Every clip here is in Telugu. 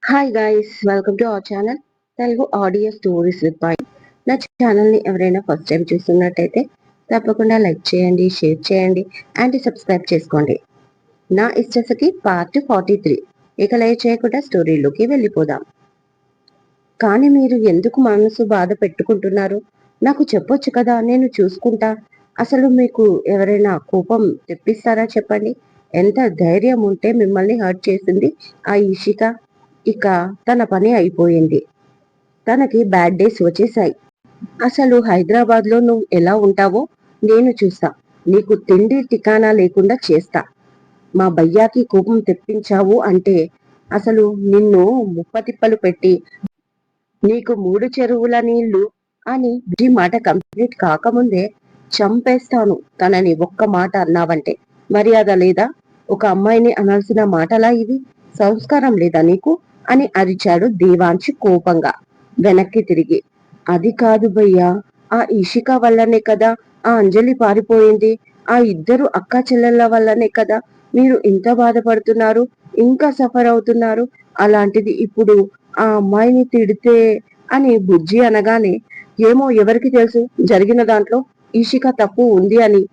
Hi guys, welcome to our channel Telugu audio stories with point. నా ఛానల్ని ఎవరైనా ఫస్ట్ టైం చూస్తున్నట్టయితే తప్పకుండా లైక్ చేయండి, షేర్ చేయండి అండ్ సబ్స్క్రైబ్ చేసుకోండి. నా ఇష్టసకి పార్ట్ 43. ఇక లైక్ చేయకుండా స్టోరీలోకి వెళ్ళిపోదాం. కానీ మీరు ఎందుకు మనసు బాధ పెట్టుకుంటున్నారు? నాకు చెప్పొచ్చు కదా, నేను చూసుకుంటా. అసలు మీకు ఎవరైనా కోపం తెప్పిస్తారా చెప్పండి. ఎంత ధైర్యం ఉంటే మిమ్మల్ని హర్ట్ చేసింది ఆ ఈషిక. ఇక తన పని అయిపోయింది. తనకి బ్యాడ్ డేస్ వచ్చేసాయి. అసలు హైదరాబాద్ లో నువ్వు ఎలా ఉంటావో నేను చూస్తా. నీకు తిండి టికానా లేకుండా చేస్తా. మా భయ్యాకి కోపం తెప్పించావు అంటే అసలు నిన్ను ముప్పతిప్పలు పెట్టి నీకు 3 చెరువుల నీళ్లు అని బుజ్జి మాట కంప్లీట్ కాకముందే చంపేస్తాను తనని ఒక్క మాట అన్నావంటే. మర్యాద లేదా? ఒక అమ్మాయిని అనాల్సిన మాటలా ఇది? సంస్కారం లేదా నీకు అని అరిచాడు దేవాంశ్ కోపంగా వెనక్కి తిరిగి. అది కాదు భయ్యా, ఆ ఇషిక వల్లనే కదా ఆ అంజలి పారిపోయింది. ఆ ఇద్దరు అక్క చెల్లెళ్ళ వల్లనే కదా మీరు ఇంత బాధపడుతున్నారు, ఇంకా సఫర్ అవుతున్నారు. అలాంటిది ఇప్పుడు ఆ అమ్మాయిని తిడితే అని బుజ్జి అనగానే, ఏమో ఎవరికి తెలుసు జరిగిన దాంట్లో ఈషిక తప్పు ఉంది అని.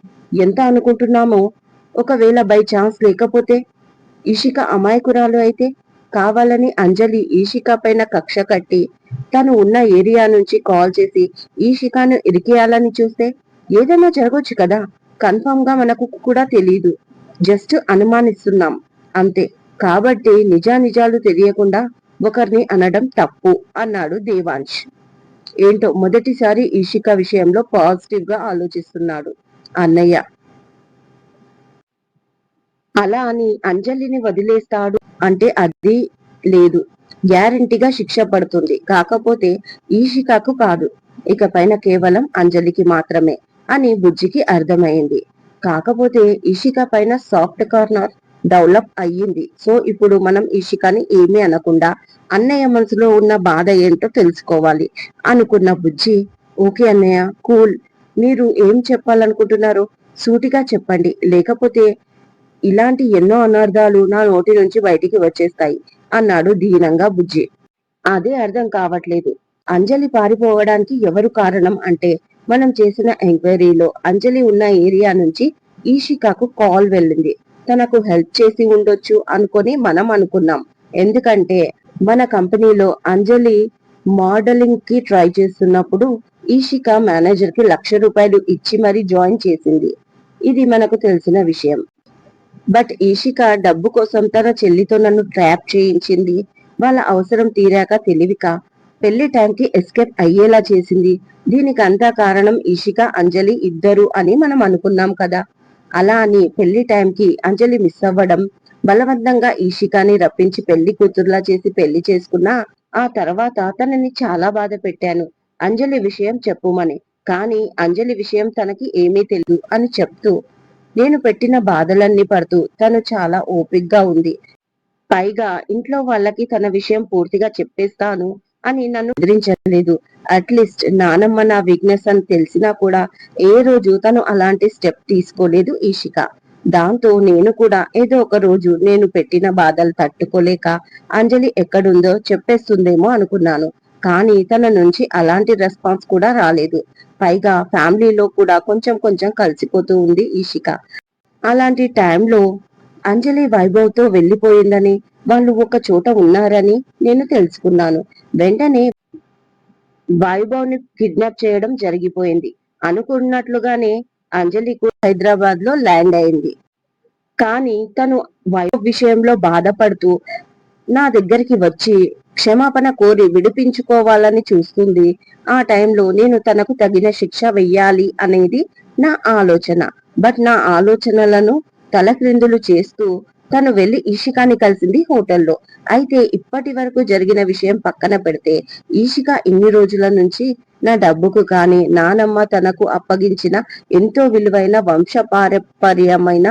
ఎంత అనుకుంటున్నామో, ఒకవేళ బై ఛాన్స్ లేకపోతే ఈషిక అమాయకురాలు అయితే కావాలని అంజలి ఈషిక పైన కక్ష కట్టి తను ఉన్న ఏరియా నుంచి కాల్ చేసి ఈషికాను ఇరికేయాలని చూస్తే ఏదైనా జరగొచ్చు కదా. కన్ఫర్మ్ గా మనకు కూడా తెలీదు, జస్ట్ అనుమానిస్తున్నాం అంతే. కాబట్టి నిజానిజాలు తెలియకుండా ఒకరిని అనడం తప్పు అన్నాడు దేవాంశ్. ఏంటో మొదటిసారి ఈషిక విషయంలో పాజిటివ్ గా ఆలోచిస్తున్నాడు అన్నయ్య. అలా అని అంజలిని వదిలేస్తాడు అంటే అది లేదు. గ్యారంటీగా శిక్ష పడుతుంది. కాకపోతే ఈషికకు కాదు, ఇక పైన కేవలం అంజలికి మాత్రమే అని బుజ్జికి అర్థమైంది. కాకపోతే ఈషిక పైన సాఫ్ట్ కార్నర్ డెవలప్ అయ్యింది. సో ఇప్పుడు మనం ఈషికని ఏమీ అనకుండా అన్నయ్య మనసులో ఉన్న బాధ ఏంటో తెలుసుకోవాలి అనుకున్న బుజ్జి, ఓకే అన్నయ్య, కూల్. మీరు ఏం చెప్పాలనుకుంటున్నారో సూటిగా చెప్పండి, లేకపోతే ఇలాంటి ఎన్నో అనర్థాలు నా నోటి నుంచి బయటికి వచ్చేస్తాయి అన్నాడు దీనంగా బుజ్జి. అదే అర్థం కావట్లేదు. అంజలి పారిపోవడానికి ఎవరు కారణం అంటే, మనం చేసిన ఎంక్వైరీలో అంజలి ఉన్న ఏరియా నుంచి ఈషికాకు కాల్ వెళ్ళింది. తనకు హెల్ప్ చేసి ఉండొచ్చు అనుకొని మనం అనుకున్నాం. ఎందుకంటే మన కంపెనీలో అంజలి మోడలింగ్ కి ట్రై చేస్తున్నప్పుడు ఈషిక మేనేజర్ కి ₹1,00,000 ఇచ్చి మరీ జాయిన్ చేసింది. ఇది మనకు తెలిసిన విషయం. బట్ ఈషిక డబ్బు కోసం తన చెల్లితో నన్ను ట్రాప్ చేయించింది. వాళ్ళ అవసరం తీరాక తెలివిక పెళ్లి టైంకి ఎస్కేప్ అయ్యేలా చేసింది. దీనికంతా కారణం ఈషిక, అంజలి ఇద్దరు అని మనం అనుకున్నాం కదా. అలా అని పెళ్లి టైంకి అంజలి మిస్ అవ్వడం, బలవంతంగా ఈషికాని రప్పించి పెళ్లి కూతురులా చేసి పెళ్లి చేసుకున్నా. ఆ తర్వాత తనని చాలా బాధ పెట్టాను అంజలి విషయం చెప్పుమని. కానీ అంజలి విషయం తనకి ఏమీ తెలియదు అని చెప్తూ నేను పెట్టిన బాధలన్నీ పడుతూ తను చాలా ఓపిగ్గా ఉంది. పైగా ఇంట్లో వాళ్ళకి తన విషయం పూర్తిగా చెప్పేస్తాను అని నన్ను బెదిరించలేదు. అట్లీస్ట్ నానమ్మ నా వీక్నెస్ అని తెలిసినా కూడా ఏ రోజు తను అలాంటి స్టెప్ తీసుకోలేదు ఈషిక. దాంతో నేను కూడా ఏదో ఒక రోజు నేను పెట్టిన బాధలు తట్టుకోలేక అంజలి ఎక్కడుందో చెప్పేస్తుందేమో అనుకున్నాను. కానీ తన నుంచి అలాంటి రెస్పాన్స్ కూడా రాలేదు. పైగా ఫ్యామిలీలో కూడా కొంచెం కొంచెం కలిసిపోతూ ఉంది ఈషిక. అలాంటి టైంలో అంజలి వైభవ్తో వెళ్లిపోయిందని, వాళ్ళు ఒక చోట ఉన్నారని నేను తెలుసుకున్నాను. వెంటనే వైభవ్ ని కిడ్నాప్ చేయడం జరిగిపోయింది. అనుకున్నట్లుగానే అంజలి కూడా హైదరాబాద్ లో ల్యాండ్ అయింది. కానీ తను వైభవ్ విషయంలో బాధపడుతూ నా దగ్గరికి వచ్చి క్షమాపణ కోరి విడిపించుకోవాలని చూస్తుంది. ఆ టైంలో నేను తనకు తగిన శిక్ష వెయ్యాలి అనేది నా ఆలోచన. బట్ నా ఆలోచనలను తలక్రిందులు చేస్తూ తను వెళ్లి ఈషికాని కలిసింది హోటల్లో. అయితే ఇప్పటి వరకు జరిగిన విషయం పక్కన పెడితే, ఈషిక ఇన్ని రోజుల నుంచి నా డబ్బుకు కానీ, నానమ్మ తనకు అప్పగించిన ఎంతో విలువైన వంశపారంపర్యమైన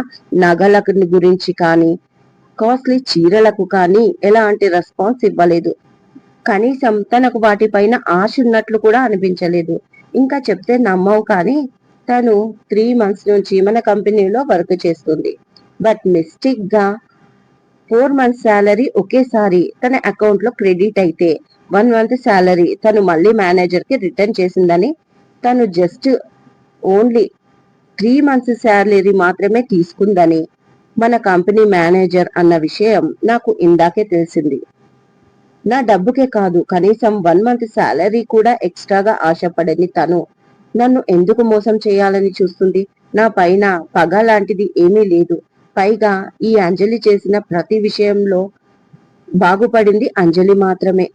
నగల గురించి కానీ, కాస్ట్లీ చీరలకు కానీ ఎలాంటి రెస్పాన్స్ ఇవ్వలేదు. కనీసం తనకు వాటిపైన ఆశ ఉన్నట్లు కూడా అనిపించలేదు. ఇంకా చెప్తే నమ్మవు కానీ తను 3 months నుంచి మన కంపెనీలో వర్క్ చేస్తుంది. బట్ మిస్టేక్ గా 4 మంత్స్ శాలరీ ఒకేసారి తన అకౌంట్ లో క్రెడిట్ అయితే 1 మంత్ శాలరీ తను మళ్ళీ మేనేజర్ కి రిటర్న్ చేసిందని, తను జస్ట్ ఓన్లీ 3 మంత్స్ శాలరీ మాత్రమే తీసుకుందని మన కంపెనీ మేనేజర్ అన్న విషయం నాకు ఇందాకే తెలిసింది. నా డబ్బుకే కాదు, కనీసం 1 మంత్ శాలరీ కూడా ఎక్స్ట్రాగా ఆశపడని తను నన్ను ఎందుకు మోసం చేయాలని చూస్తుంది? నా పైన పగ లాంటిది ఏమీ లేదు. పైగా ఈ అంజలి చేసిన ప్రతి విషయంలో బాగుపడింది అంజలి మాత్రమే,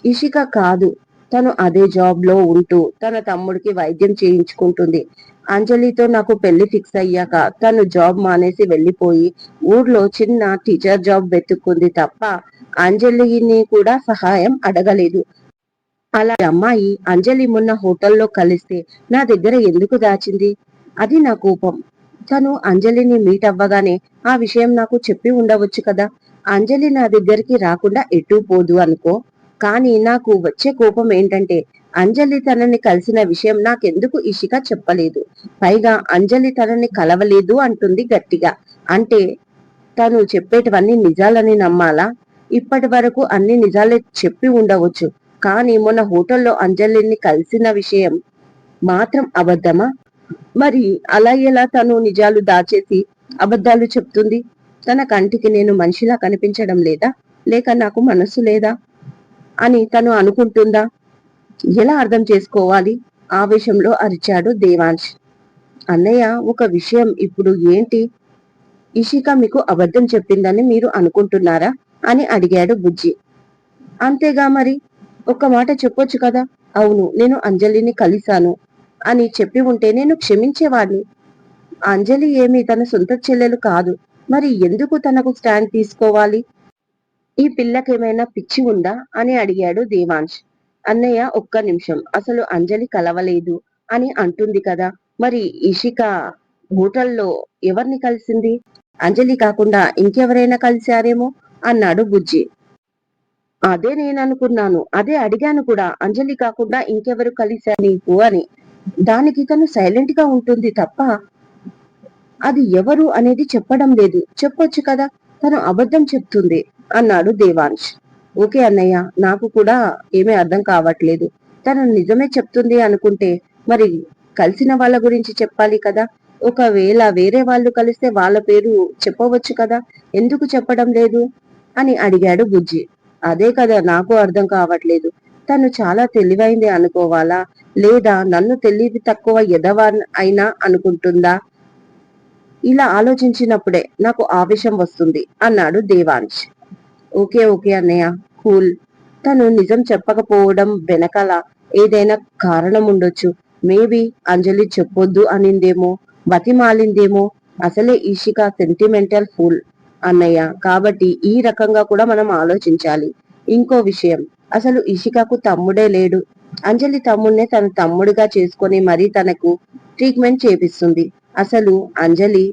ఇషిక కాదు. తను అదే జాబ్ లో ఉంటూ తన తమ్ముడికి వైద్యం చేయించుకుంటుంది. అంజలితో నాకు పెళ్లి ఫిక్స్ అయ్యాక తను జాబ్ మానేసి వెళ్లిపోయి ఊర్లో చిన్న టీచర్ జాబ్ వెతుక్కుంది తప్ప అంజలిని కూడా సహాయం అడగలేదు. అలా అమ్మాయి అంజలి మొన్న హోటల్లో కలిస్తే నా దగ్గర ఎందుకు దాచింది? అది నా కోపం. తను అంజలిని మీట్ అవ్వగానే ఆ విషయం నాకు చెప్పి ఉండవచ్చు కదా. అంజలి నా దగ్గరికి రాకుండా ఎటూ పోదు అనుకో. కానీ నాకు వచ్చే కోపం ఏంటంటే అంజలి తనని కలిసిన విషయం నాకెందుకు ఇషిక చెప్పలేదు? పైగా అంజలి తనని కలవలేదు అంటుంది గట్టిగా. అంటే తను చెప్పేటివన్నీ నిజాలని నమ్మాలా? ఇప్పటి వరకు అన్ని నిజాలే చెప్పి ఉండవచ్చు, కానీ మొన్న హోటల్లో అంజలిని కలిసిన విషయం మాత్రం అబద్ధమా? మరి అలా ఎలా తను నిజాలు దాచేసి అబద్ధాలు చెప్తుంది? తన కంటికి నేను మనిషిలా కనిపించడం లేదా, లేక నాకు మనసు లేదా అని తను అనుకుంటుందా? ఎలా అర్థం చేసుకోవాలి? ఆవేశంలో అరిచాడు దేవాంశ్. అన్నయ్య, ఒక విషయం ఇప్పుడు ఏంటి? ఇషిక మీకు అబద్ధం చెప్పిందని మీరు అనుకుంటున్నారా అని అడిగాడు బుజ్జి. అంతేగా మరి, ఒక్క మాట చెప్పొచ్చు కదా. అవును, నేను అంజలిని కలిశాను అని చెప్పి ఉంటే నేను క్షమించేవాడిని. అంజలి ఏమి తన సొంత చెల్లెలు కాదు. మరి ఎందుకు తనకు స్టాండ్ తీసుకోవాలి? ఈ పిల్లకేమైనా పిచ్చి ఉందా అని అడిగాడు దేవాంశ్. అన్నయ్య, ఒక్క నిమిషం, అసలు అంజలి కలవలేదు అని అంటుంది కదా. మరి ఇషిక హోటల్లో ఎవరిని కలిసింది? అంజలి కాకుండా ఇంకెవరైనా కలిశారేమో అన్నాడు బుజ్జి. అదే నేననుకున్నాను, అదే అడిగాను కూడా. అంజలి కాకుండా ఇంకెవరు కలిశారు నీకు అని. దానికి తను సైలెంట్ గా ఉంటుంది తప్ప అది ఎవరు అనేది చెప్పడం లేదు. చెప్పొచ్చు కదా. తను అబద్ధం చెప్తుంది అన్నాడు దేవాంశ్. ఓకే అన్నయ్య, నాకు కూడా ఏమీ అర్థం కావట్లేదు. తను నిజమే చెప్తుంది అనుకుంటే మరి కలిసిన వాళ్ళ గురించి చెప్పాలి కదా. ఒకవేళ వేరే వాళ్ళు కలిస్తే వాళ్ళ పేరు చెప్పవచ్చు కదా. ఎందుకు చెప్పడం లేదు అని అడిగాడు బుజ్జి. అదే కదా నాకు అర్థం కావట్లేదు. తను చాలా తెలివైంది అనుకోవాలా, లేదా నన్ను తెలివి తక్కువ ఎదవా అయినా అనుకుంటుందా? ఇలా ఆలోచించినప్పుడే నాకు ఆవేశం వస్తుంది అన్నాడు దేవాంశ్. ఓకే ఓకే అన్నయ్య, కూల్. తను నిజం చెప్పకపోవడం వెనకాల ఏదైనా కారణం ఉండొచ్చు. మేబీ అంజలి చెప్పొద్దు అనిందేమో, బతిమాలిందేమో. అసలే ఈషిక సెంటిమెంటల్ ఫూల్ అన్నయ్య, కాబట్టి ఈ రకంగా కూడా మనం ఆలోచించాలి. ఇంకో విషయం, అసలు ఇషికకు తమ్ముడే లేడు. అంజలి తమ్ముడినే తన తమ్ముడిగా చేసుకొని మరీ తనకు ట్రీట్మెంట్ చేపిస్తుంది. అసలు అంజలి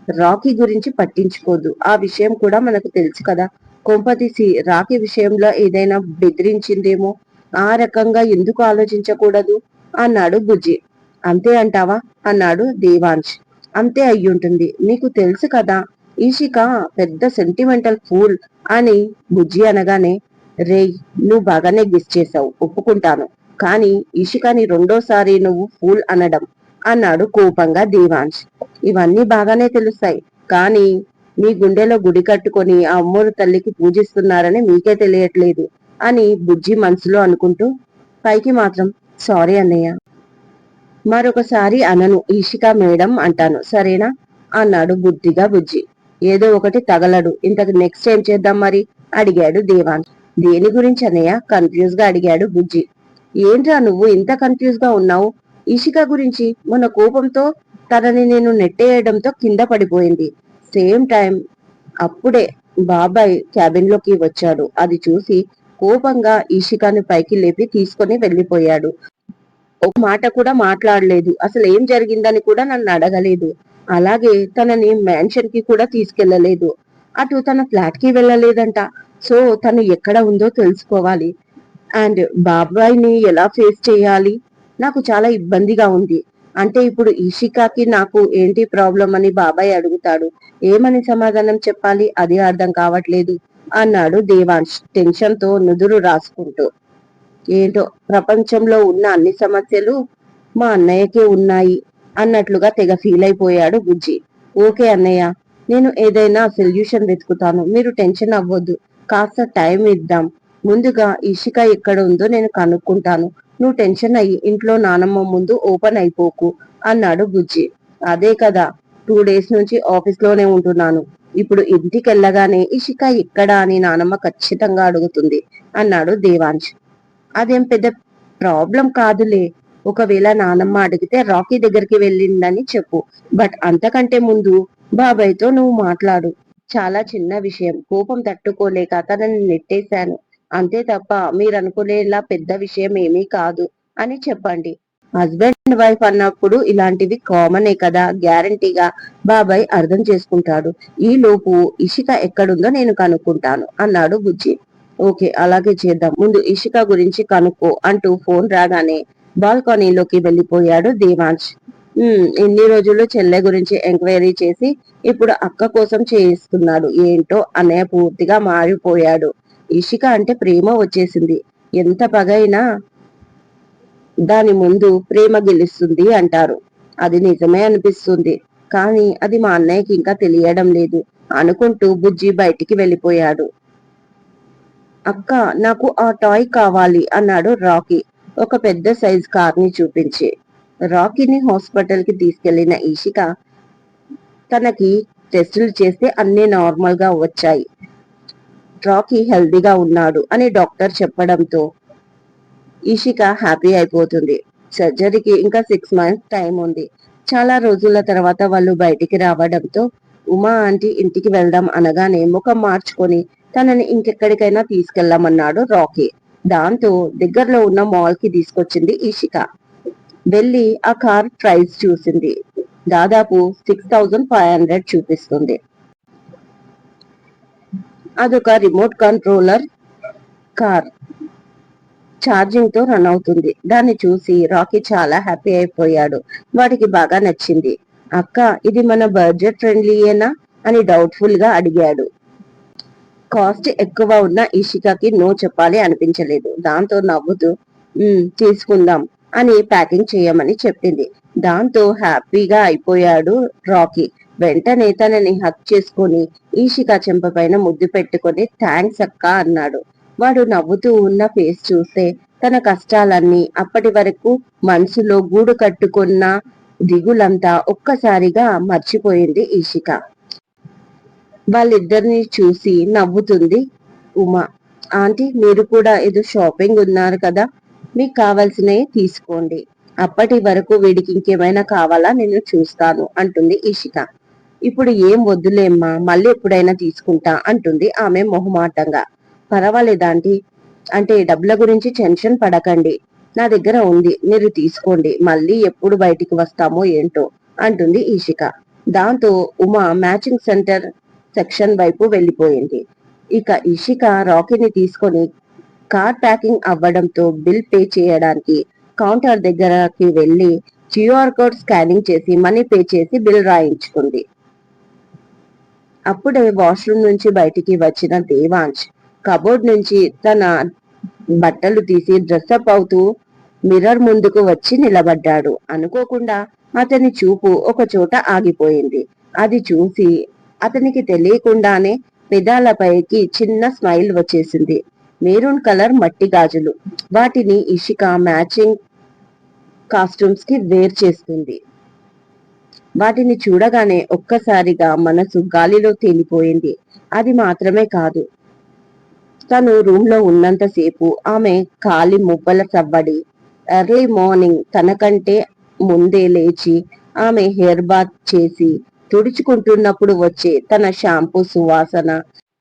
రాకీ గురించి పట్టించుకోదు. ఆ విషయం కూడా మనకు తెలుసు కదా. కొంపతీసి రాకీ విషయంలో ఏదైనా బెదిరించిందేమో. ఆ రకంగా ఎందుకు ఆలోచించకూడదు అన్నాడు బుజ్జి. అంతే అంటావా అన్నాడు దేవాంశ్. అంతే అయ్యుంటుంది. నీకు తెలుసు కదా ఈషిక పెద్ద సెంటిమెంటల్ ఫూల్ అని. బుజ్జి అనగానే, రేయ్, నువ్వు బాగానే గెస్ చేసావు, ఒప్పుకుంటాను. కానీ ఇషికని రెండోసారి నువ్వు ఫూల్ అనడం అన్నాడు కోపంగా దేవాంశ్. ఇవన్నీ బాగానే తెలుస్తాయి, కానీ మీ గుండెలో గుడి కట్టుకొని ఆ అమ్మోరు తల్లికి పూజిస్తున్నారని మీకే తెలియట్లేదు అని బుజ్జి మనసులో అనుకుంటూ పైకి మాత్రం సారీ అన్నయ్య, మరొకసారి అనను, ఈషిక మేడం అంటాను, సరేనా అన్నాడు బుద్ధిగా బుజ్జి. ఏదో ఒకటి తగలడు. ఇంతకు నెక్స్ట్ ఏం చేద్దాం మరి అడిగాడు దేవాంశ్. దేని గురించి అన్నయ్య కన్ఫ్యూజ్ గా అడిగాడు బుజ్జి. ఏంట్రా నువ్వు ఇంత కన్ఫ్యూజ్ గా ఉన్నావు? ఇషిక గురించి. మొన్న కోపంతో తనని నేను నెట్టేయడంతో కింద పడిపోయింది. సేమ్ టైం అప్పుడే బాబాయ్ క్యాబిన్ లోకి వచ్చాడు. అది చూసి కోపంగా ఈషికాని పైకి లేపి తీసుకొని వెళ్లిపోయాడు. ఒక మాట కూడా మాట్లాడలేదు. అసలు ఏం జరిగిందని కూడా నన్ను అడగలేదు. అలాగే తనని మ్యాన్షన్ కి కూడా తీసుకెళ్లలేదు. అటు తన ఫ్లాట్ కి వెళ్ళలేదంట. సో తను ఎక్కడ ఉందో తెలుసుకోవాలి. అండ్ బాబాయ్ ని ఎలా ఫేస్ చేయాలి? నాకు చాలా ఇబ్బందిగా ఉంది. అంటే ఇప్పుడు ఇషికాకి నాకు ఏంటి ప్రాబ్లం అని బాబాయ్ అడుగుతాడు. ఏమని సమాధానం చెప్పాలి అది అర్థం కావట్లేదు అన్నాడు దేవాంశ్ టెన్షన్ తో నుదురు రాసుకుంటూ. ఏంటో ప్రపంచంలో ఉన్న అన్ని సమస్యలు మా అన్నయ్యకే ఉన్నాయి అన్నట్లుగా తెగ ఫీల్ అయిపోయాడు బుజ్జి. ఓకే అన్నయ్య, నేను ఏదైనా సొల్యూషన్ వెతుకుతాను, మీరు టెన్షన్ అవ్వద్దు, కాస్త టైం ఇద్దాం. ముందుగా ఇషిక ఎక్కడ ఉందో నేను కనుక్కుంటాను. నువ్వు టెన్షన్ అయ్యి ఇంట్లో నానమ్మ ముందు ఓపెన్ అయిపోకు అన్నాడు బుజ్జి. అదే కదా, 2 డేస్ నుంచి ఆఫీస్ లోనే ఉంటున్నాను. ఇప్పుడు ఇంటికి వెళ్ళగానే ఇషిక ఎక్కడా అని నానమ్మ ఖచ్చితంగా అడుగుతుంది అన్నాడు దేవాంశ్. అదేం పెద్ద ప్రాబ్లం కాదులే. ఒకవేళ నానమ్మ అడిగితే రాకీ దగ్గరికి వెళ్ళిందని చెప్పు. బట్ అంతకంటే ముందు బాబాయ్తో నువ్వు మాట్లాడు. చాలా చిన్న విషయం, కోపం తట్టుకోలేక తనని నెట్టేశాను, అంతే తప్ప మీరనుకునేలా పెద్ద విషయం ఏమీ కాదు అని చెప్పండి. హస్బెండ్ వైఫ్ అన్నప్పుడు ఇలాంటివి కామనే కదా, గ్యారంటీగా బాబాయ్ అర్థం చేసుకుంటాడు. ఈ లోపు ఇషిక ఎక్కడుందో నేను కనుక్కుంటాను అన్నాడు బుజ్జి. ఓకే, అలాగే చేద్దాం, ముందు ఇషిక గురించి కనుక్కో అంటూ ఫోన్ రాగానే బాల్కనీలోకి వెళ్లిపోయాడు దేవాంశ్. ఇన్ని రోజులు చెల్లె గురించి ఎంక్వైరీ చేసి ఇప్పుడు అక్క కోసం చేయిస్తున్నాడు. ఏంటో అన్నయ్య పూర్తిగా మారిపోయాడు. ఇషిక అంటే ప్రేమ వచ్చేసింది. ఎంత పగైనా దాని ముందు ప్రేమ గెలుస్తుంది అంటారు. అది నిజమే అనిపిస్తుంది, కానీ అది మా అన్నయ్యకి ఇంకా తెలియడం లేదు అనుకుంటూ బుజ్జి బయటికి వెళ్ళిపోయాడు. అక్క, నాకు ఆ టాయ్ కావాలి అన్నాడు రాకీ ఒక పెద్ద సైజ్ కార్ ని చూపించి. రాకీని హాస్పిటల్ కి తీసుకెళ్లిన ఈషిక తనకి టెస్టులు చేస్తే అన్ని నార్మల్ గా వచ్చాయి. రాకీ హెల్దీగా ఉన్నాడు అని డాక్టర్ చెప్పడంతో ఈషిక హ్యాపీ అయిపోతుంది. సర్జరీకి ఇంకా 6 మంత్స్ టైం ఉంది. చాలా రోజుల తర్వాత వాళ్ళు బయటికి రావడంతో ఉమా ఆంటీ ఇంటికి వెళ్దాం అనగానే ముఖం మార్చుకొని తనని ఇంకెక్కడికైనా తీసుకెళ్లామన్నాడు రాకీ. దాంతో దగ్గరలో ఉన్న మాల్ కి తీసుకొచ్చింది ఈషిక. వెళ్ళి ఆ కార్ ప్రైస్ చూసింది. దాదాపు 6500 చూపిస్తుంది. అదొక రిమోట్ కంట్రోలర్ కార్, ఛార్జింగ్ తో రన్ అవుతుంది. దాన్ని చూసి రాకీ చాలా హ్యాపీ అయిపోయాడు. వాడికి బాగా నచ్చింది. అక్క, ఇది మన బడ్జెట్ ఫ్రెండ్లీయేనా అని డౌట్ఫుల్ గా అడిగాడు. కాస్ట్ ఎక్కువ ఉన్న ఇషికకి నో చెప్పాలి అనిపించలేదు. దాంతో నవ్వుతూ తీసుకుందాం అని ప్యాకింగ్ చేయమని చెప్పింది. దాంతో హ్యాపీగా అయిపోయాడు రాకీ. వెంటనే తనని హక్ చేసుకుని ఈషిక చెంప పైన ముద్దు పెట్టుకుని థ్యాంక్స్ అక్క అన్నాడు. వాడు నవ్వుతూ ఉన్న ఫేస్ చూస్తే తన కష్టాలన్నీ, అప్పటి వరకు మనసులో గూడు కట్టుకున్న దిగులంతా ఒక్కసారిగా మర్చిపోయింది ఈషిక. వాళ్ళిద్దరిని చూసి నవ్వుతుంది ఉమా. ఆంటీ, మీరు కూడా ఏదో షాపింగ్ ఉన్నారు కదా, మీకు కావాల్సినవి తీసుకోండి. అప్పటి వరకు వీడికి ఇంకేమైనా కావాలా నేను చూస్తాను అంటుంది ఈషిక. ఇప్పుడు ఏం వద్దులేమ్మా, మళ్ళీ ఎప్పుడైనా తీసుకుంటా అంటుంది ఆమె మొహమాటంగా. పర్వాలేదు ఆంటీ, అంటే డబ్బుల గురించి టెన్షన్ పడకండి, నా దగ్గర ఉంది, మీరు తీసుకోండి, మళ్ళీ ఎప్పుడు బయటికి వస్తామో ఏంటో అంటుంది ఈషిక. దాంతో ఉమా మ్యాచింగ్ సెంటర్ సెక్షన్ వైపు వెళ్లిపోయింది. ఇక ఇషిక రాకీని తీసుకొని కార్ ప్యాకింగ్ అవ్వడంతో బిల్ పే చేయడానికి కౌంటర్ దగ్గరకి వెళ్లి క్యూఆర్ కోడ్ స్కానింగ్ చేసి మనీ పే చేసి బిల్ రాయించుకుంది. అప్పుడే వాష్రూమ్ నుంచి బయటికి వచ్చిన దేవాంశ్ కబోర్డ్ నుంచి తన బట్టలు తీసి డ్రెస్అప్ అవుతూ మిర్రర్ ముందుకు వచ్చి నిలబడ్డాడు. అనుకోకుండా అతని చూపు ఒక చోట ఆగిపోయింది. అది చూసి అతనికి తెలియకుండానే పెదాలపైకి చిన్న స్మైల్ వచ్చేసింది. మెరూన్ కలర్ మట్టి గాజులు, వాటిని ఇషిక మ్యాచింగ్ కాస్ట్యూమ్స్ కి వేర్ చేస్తుంది. వాటిని చూడగానే ఒక్కసారిగా మనసు గాలిలో తేలిపోయింది. అది మాత్రమే కాదు, తను రూమ్ లో ఉన్నంతసేపు ఆమె కాలి మువ్వల సవ్వడి, ఎర్లీ మార్నింగ్ తనకంటే ముందే లేచి ఆమె హెయిర్ బాత్ చేసి తుడుచుకుంటున్నప్పుడు వచ్చే తన షాంపూ సువాసన,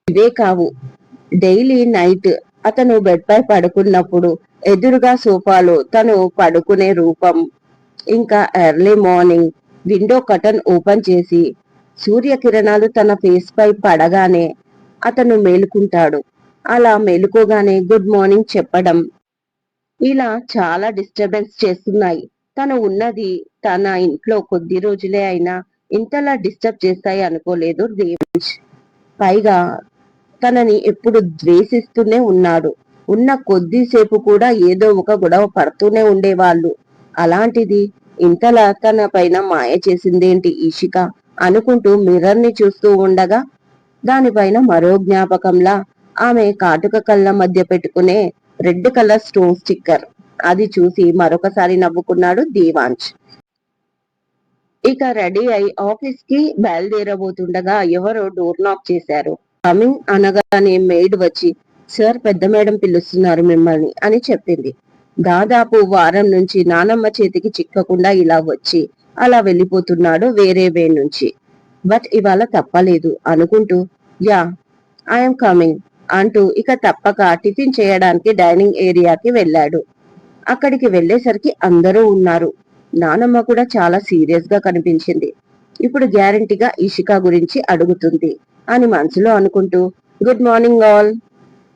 ఇవే కావు, డైలీ నైట్ అతను బెడ్ పై పడుకున్నప్పుడు ఎదురుగా సోఫాలో తను పడుకునే రూపం, ఇంకా early morning window curtain open చేసి సూర్యకిరణాలు తన ఫేస్ పై పడగానే అతను మేలుకుంటాడు. అలా మేలుకోగానే గుడ్ మార్నింగ్ చెప్పడం, ఇలా చాలా డిస్టర్బెన్స్ చేస్తున్నాయి. తను ఉన్నది తన ఇంట్లో కొద్ది రోజులే అయినా ఇంతలా డిస్టర్బ్ చేస్తాయి అనుకోలేదు దేవాంశ్. పైగా తనని ఎప్పుడు ద్వేషిస్తూనే ఉన్నాడు. ఉన్న కొద్దిసేపు కూడా ఏదో ఒక గొడవ పడుతూనే ఉండేవాళ్ళు. అలాంటిది ఇంతలా తన పైన మాయ చేసిందేంటి ఈషిక అనుకుంటూ మిర్రర్ ని చూస్తూ ఉండగా దానిపైన మరో జ్ఞాపకంలా ఆమె కాటుక కళ్ళ మధ్య పెట్టుకునే రెడ్ కలర్ స్టోన్ స్టిక్కర్ అది చూసి మరొకసారి నవ్వుకున్నాడు దేవాంశ్. ఇక రెడీ అయి ఆఫీస్ కి బయలుదేరబోతుండగా ఎవరో డోర్ నాక్ చేశారు. కమింగ్ అనగానే మెయిడ్ వచ్చి సార్ పెద్ద మేడం పిలుస్తున్నారు మిమ్మల్ని అని చెప్పింది. దాదాపు వారం నుంచి నానమ్మ చేతికి చిక్కకుండా ఇలా వచ్చి అలా వెళ్ళిపోతున్నాడు వేరే వే నుంచి. బట్ ఇవాళ తప్పలేదు అనుకుంటూ యా ఐఎమ్ కమింగ్ అంటూ ఇక తప్పక టిఫిన్ చేయడానికి డైనింగ్ ఏరియాకి వెళ్ళాడు. అక్కడికి వెళ్లేసరికి అందరూ ఉన్నారు. నానమ్మ కూడా చాలా సీరియస్ గా కనిపించింది. ఇప్పుడు గ్యారంటీగా ఇషిక గురించి అడుగుతుంది అని మనసులో అనుకుంటూ good morning all,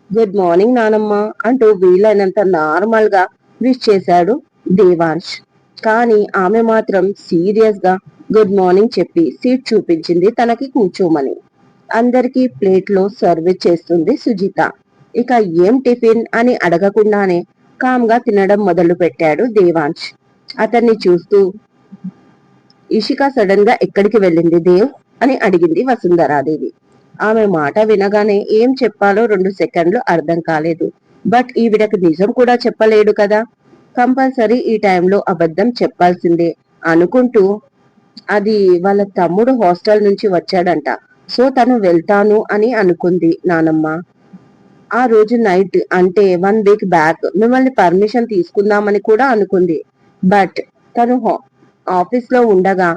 good morning నానమ్మ అంటూ వీలైనంత నార్మల్ గా విష్ చేశాడు దేవాంశ్. కానీ ఆమె మాత్రం సీరియస్ గా గుడ్ మార్నింగ్ చెప్పి సీట్ చూపించింది తనకి కూర్చోమని. అందరికీ ప్లేట్ లో సర్వీస్ చేస్తుంది సుజిత. ఇక ఏం టిఫిన్ అని అడగకుండానే కామ్ గా తినడం మొదలు పెట్టాడు దేవాంశ్. అతన్ని చూస్తూ ఇషిక సడన్ గా ఎక్కడికి వెళ్ళింది దేవ్ అని అడిగింది వసుంధరాదేవి. ఆమె మాట వినగానే ఏం చెప్పాలో 2 సెకండ్లు అర్థం కాలేదు. బట్ ఈవిడకు నిజం కూడా చెప్పలేడు కదా, కంపల్సరీ ఈ టైంలో అబద్ధం చెప్పాల్సిందే అనుకుంటూ అది వాళ్ళ తమ్ముడు హాస్టల్ నుంచి వచ్చాడంట, సో తను వెళ్తాను అని అనుకుంది నానమ్మ. ఆ రోజు నైట్ అంటే 1 వీక్ బ్యాక్ మిమ్మల్ని పర్మిషన్ తీసుకుందామని కూడా అనుకుంది. బట్ తను ఆఫీస్ లో ఉండగా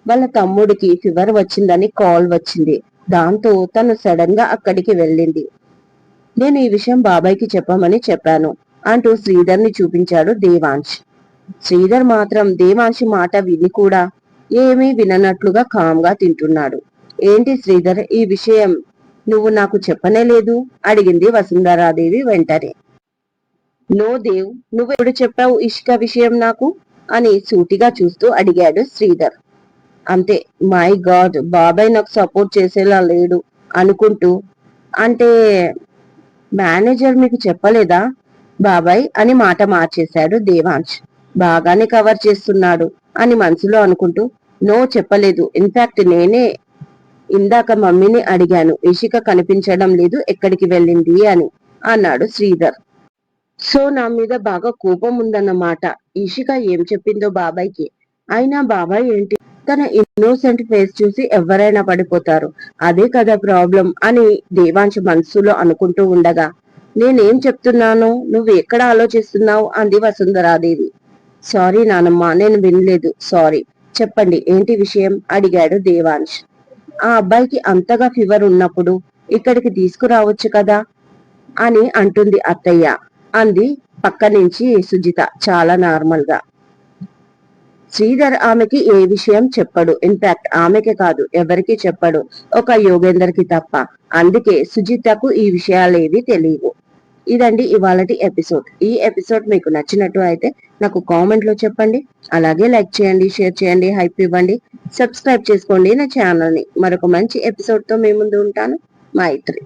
వాళ్ళ తమ్ముడికి ఫీవర్ వచ్చిందని కాల్ వచ్చింది. దాంతో తను సడన్ గా అక్కడికి వెళ్ళింది. నేను ఈ విషయం బాబాయ్కి చెప్పమని చెప్పాను అంటూ శ్రీధర్ ని చూపించాడు దేవాంశ్. శ్రీధర్ మాత్రం దేవాంశి మాట విని కూడా ఏమీ విననట్లుగా కామ్గా తింటున్నాడు. ఏంటి శ్రీధర్ ఈ విషయం నువ్వు నాకు చెప్పనే లేదు అడిగింది వసుంధరాదేవి వెంటనే. నో దేవ్, నువ్వెప్పుడు చెప్పావు ఇష్క విషయం నాకు అని సూటిగా చూస్తూ అడిగాడు శ్రీధర్. అంతే, మై గాడ్ బాబాయ్ నాకు సపోర్ట్ చేసేలా లేడు అనుకుంటూ అంటే మేనేజర్ మీకు చెప్పలేదా బాబాయ్ అని మాట మార్చేశాడు దేవాంశ్. బాగానే కవర్ చేస్తున్నాడు అని మనసులో అనుకుంటూ నో చెప్పలేదు, ఇన్ఫాక్ట్ నేనే ఇందాక మమ్మీని అడిగాను ఇషిక కనిపించడం లేదు ఎక్కడికి వెళ్ళింది అని అన్నాడు శ్రీధర్. సో నా మీద బాగా కోపం ఉందన్నమాట. ఇషిక ఏం చెప్పిందో బాబాయ్కి. అయినా బాబాయ్ ఏంటి, తన ఇన్నోసెంట్ ఫేస్ చూసి ఎవరైనా పడిపోతారు, అదే కదా ప్రాబ్లం అని దేవాంశ్ మనసులో అనుకుంటూ ఉండగా నేనేం చెప్తున్నాను నువ్వు ఎక్కడ ఆలోచిస్తున్నావు అంది వసుంధరాదేవి. సారీ నానమ్మ, నేను వినలేదు, సారీ. చెప్పండి ఏంటి విషయం అడిగాడు దేవాంశ్. ఆ అబ్బాయికి అంతగా ఫీవర్ ఉన్నప్పుడు ఇక్కడికి తీసుకురావచ్చు కదా అని అంటుంది అత్తయ్య అంది పక్క నుంచి సుజిత చాలా నార్మల్ గా. శ్రీధర్ ఆమెకి ఏ విషయం చెప్పడు, ఇన్ఫాక్ట్ ఆమెకే కాదు ఎవరికి చెప్పడు, ఒక యోగేందర్ కి తప్ప. అందుకే సుజితకు ఈ విషయాలేవి తెలియవు. ఇదండి ఇవాళటి ఎపిసోడ్. ఈ ఎపిసోడ్ మీకు నచ్చినట్టు అయితే నాకు కామెంట్ లో చెప్పండి. అలాగే లైక్ చేయండి, షేర్ చేయండి, హైప్ ఇవ్వండి, సబ్స్క్రైబ్ చేసుకోండి నా ఛానల్ ని. మరొక మంచి ఎపిసోడ్ తో మీ ముందు ఉంటాను. మైత్రి.